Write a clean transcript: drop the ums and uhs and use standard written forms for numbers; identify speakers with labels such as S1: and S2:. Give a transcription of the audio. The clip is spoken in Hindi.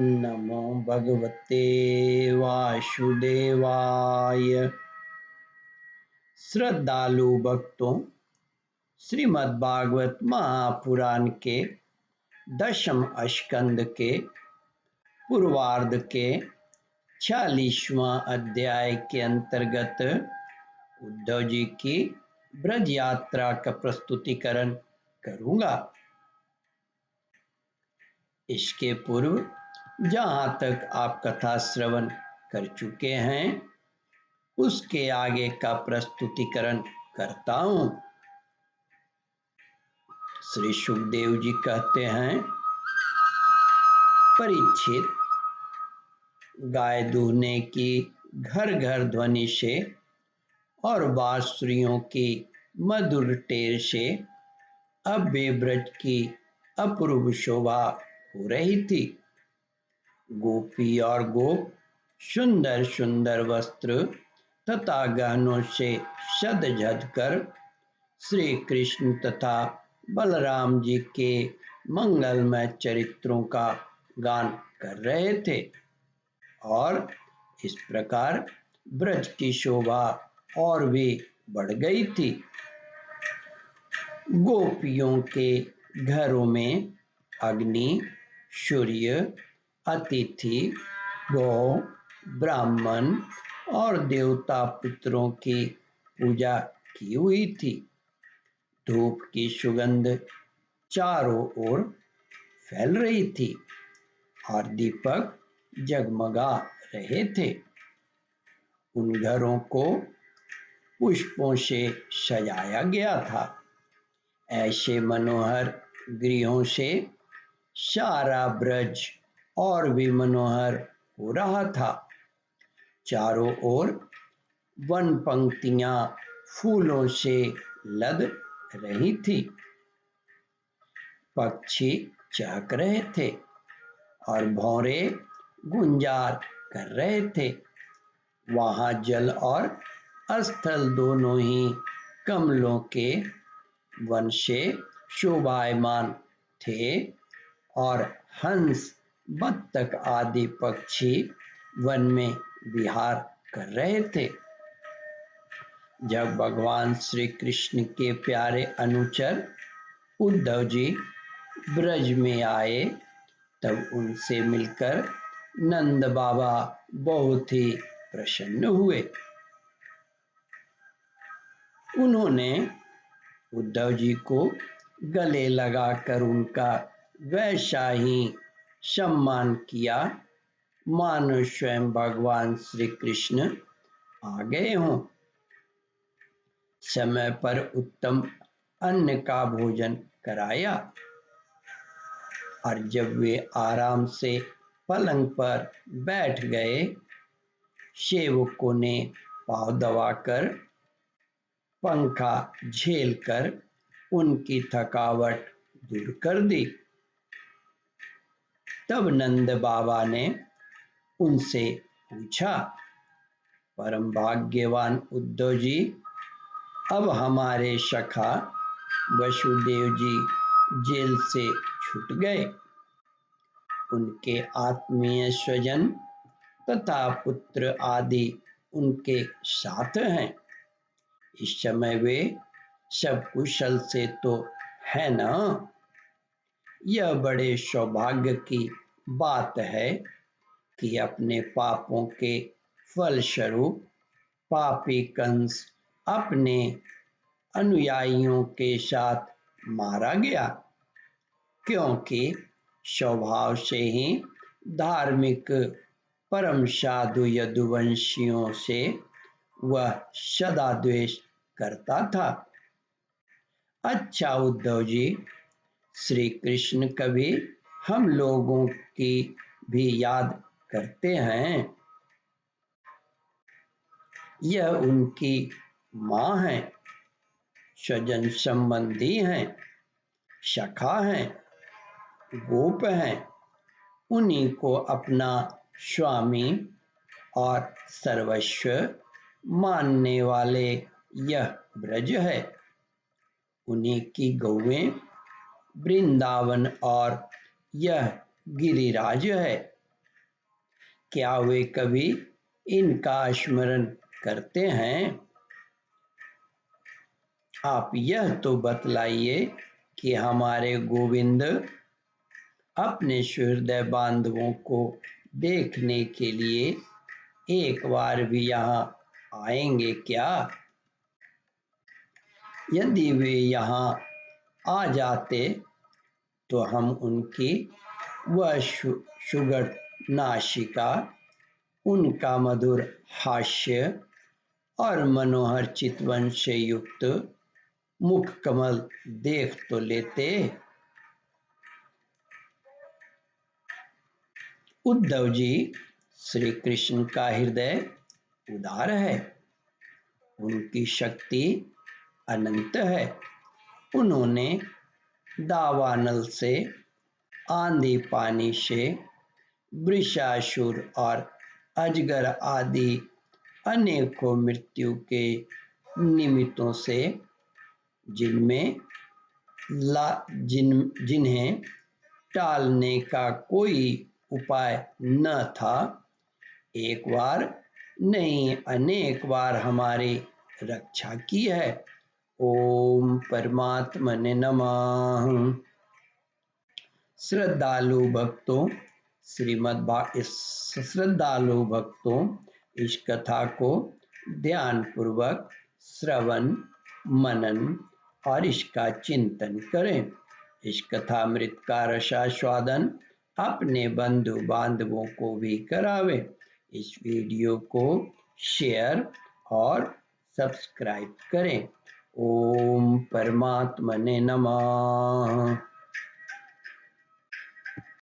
S1: नमो भगवते वासुदेवाय। श्रद्धालु भक्तों, श्रीमद्भागवत महापुराण के 10वें स्कंद के पूर्वार्ध के 46वां अध्याय के अंतर्गत उद्धव जी की ब्रज यात्रा का प्रस्तुतिकरण करूंगा। इसके पूर्व जहां तक आप कथा श्रवण कर चुके हैं उसके आगे का प्रस्तुतिकरण करता हूं। श्री सुखदेव जी कहते हैं, परीक्षित, गाय दूहने की घर घर ध्वनि से और बांसुरियों की मधुर टेर से अब वे ब्रज की अपूर्व शोभा हो रही थी। गोपी और गोप सुंदर सुंदर वस्त्र तथा गहनों से सज-धज कर श्री कृष्ण तथा बलराम जी के मंगलमय चरित्रों का गान कर रहे थे और इस प्रकार ब्रज की शोभा और भी बढ़ गई थी। गोपियों के घरों में अग्नि, सूर्य, अतिथि, गौ, ब्राह्मण और देवता पितरों की पूजा की हुई थी। धूप की सुगंध चारों ओर फैल रही थी और दीपक जगमगा रहे थे। उन घरों को पुष्पों से सजाया गया था। ऐसे मनोहर गृहों से सारा ब्रज और भी मनोहर हो रहा था। चारों ओर वन पंक्तियां फूलों से लद रही थी। पक्षी चहक रहे थे और भौरे गुंजार कर रहे थे। वहां जल और स्थल दोनों ही कमलों के वन से शोभायमान थे और हंस, बत्तख आदि पक्षी वन में विहार कर रहे थे। जब भगवान श्री कृष्ण के प्यारे अनुचर उद्धव जी ब्रज में आए तब उनसे मिलकर नंद बाबा बहुत ही प्रसन्न हुए। उन्होंने उद्धव जी को गले लगाकर उनका वैसा ही सम्मान किया मानो स्वयं भगवान श्री कृष्ण आ गए हों। समय पर उत्तम अन्न का भोजन कराया और जब वे आराम से पलंग पर बैठ गए, सेवकों ने पांव दबाकर पंखा झेलकर उनकी थकावट दूर कर दी। तब नंद बाबा ने उनसे पूछा, परम भाग्यवान उद्धव जी, अब हमारे सखा वसुदेव जी जेल से छूट गए। उनके आत्मीय स्वजन तथा पुत्र आदि उनके साथ हैं। इस समय वे सब कुशल से तो है ना? यह बड़े सौभाग्य की बात है कि अपने पापों के फलस्वरूप पापी कंस अपने अनुयायियों के साथ मारा गया, क्योंकि स्वभाव से ही धार्मिक परम साधु यदुवंशियों से वह सदा द्वेष करता था। अच्छा उद्धव जी, श्री कृष्ण कभी हम लोगों की भी याद करते हैं। यह उनकी माँ है, स्वजन संबंधी हैं, सखा हैं, गोप हैं। उन्हीं को अपना स्वामी और सर्वस्व मानने वाले यह ब्रज है। उन्हीं की गौएं वृंदावन और यह गिरिराज है। क्या वे कभी इनका स्मरण करते हैं? आप यह तो बतलाइए कि हमारे गोविंद अपने सुहृदय बांधवों को देखने के लिए एक बार भी यहाँ आएंगे क्या? यदि वे यहाँ आ जाते तो हम उनकी वह सुगढ़ नासिका, उनका मधुर हास्य और मनोहर चितवन से युक्त मुख कमल देख तो लेते। उद्धव जी, श्री कृष्ण का हृदय उदार है, उनकी शक्ति अनंत है। उन्होंने दावानल से, आंधी पानी से, वृषासुर और अजगर आदि अनेकों मृत्यु के निमित्तों से जिन्हें टालने का कोई उपाय न था, एक बार नहीं अनेक बार हमारी रक्षा की है। ओम परमात्मने नमः। श्रद्धालु भक्तों, श्रद्धालु भक्तों, इस कथा को ध्यान पूर्वक श्रवण, मनन और इसका चिंतन करें। इस कथामृत का रसास्वादन अपने बंधु बांधवों को भी करावें। इस वीडियो को शेयर और सब्सक्राइब करें। ओम परमात्मने नमः।